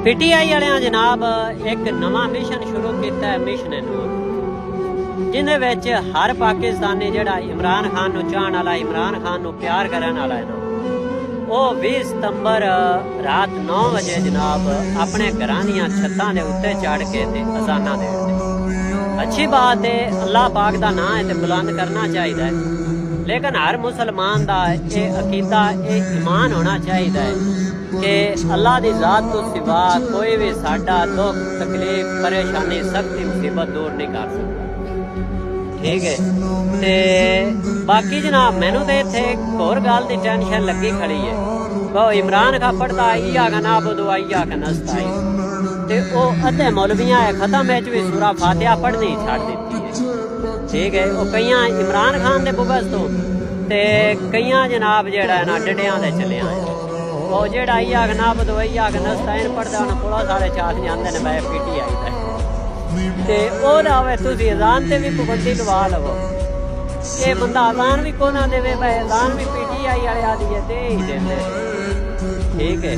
PTI ਵਾਲਿਆਂ ਜਨਾਬ ਇੱਕ ਨਵਾਂ ਮਿਸ਼ਨ ਸ਼ੁਰੂ ਕੀਤਾ ਹੈ, ਮਿਸ਼ਨ ਨੂਰ, ਜਿਹਦੇ ਵਿੱਚ ਹਰ ਪਾਕਿਸਤਾਨੀ ਜਿਹੜਾ ਇਮਰਾਨ ਖਾਨ ਨੂੰ ਚਾਹਣ ਵਾਲਾ, ਇਮਰਾਨ ਖਾਨ ਨੂੰ ਪਿਆਰ ਕਰਨ ਵਾਲਾ ਹੈ ਨਾ, ਉਹ 20 ਸਤੰਬਰ ਰਾਤ 9 ਵਜੇ ਜਨਾਬ ਆਪਣੇ ਘਰਾਂ ਦੀਆਂ ਛੱਤਾਂ ਦੇ ਉੱਤੇ ਚੜ੍ਹ ਕੇ ਤੇ ਅਜ਼ਾਨਾਂ ਦੇਣਗੇ। अच्छी बात है, अल्लाह पाक का नाम है तो बुलंद करना चाहिए, लेकिन हर मुसलमान का ये अकीदा, ये ईमान होना चाहिए कि अल्लाह की ज़ात तो सिवा कोई भी साडा दुख तकलीफ परेशानी सख्ती मुसीबत दूर नहीं कर सकता। ठीक है, ते बाकी जनाब मैनू तो इत्थे एक होर गल की टेंशन लगी खड़ी है। वो इमरान खान पढ़ता इया का ना बुदो इया का नस्ता ते ओ अद्धे मौलवियां खत्म भी सूरा फातिहा पढ़नी छड़ दी है। ठीक है, वो कई इमरान खान के बुगस तो ते कई जनाब जेड़ा ना डडियां दे चले आए, वो जेड़ा इया ना बदो इया का नस्ता इन पढ़दा उन्हें पुलिस वाले चाल जाते ने मैं PTI दा ते ओ लावे तुसी अजान ते भी पाबंदी लवा लवो। ये बंदा अजान भी कोना देवे, भाई अजान भी PTI वाले आदी है ते ही देंदे। ठीक है।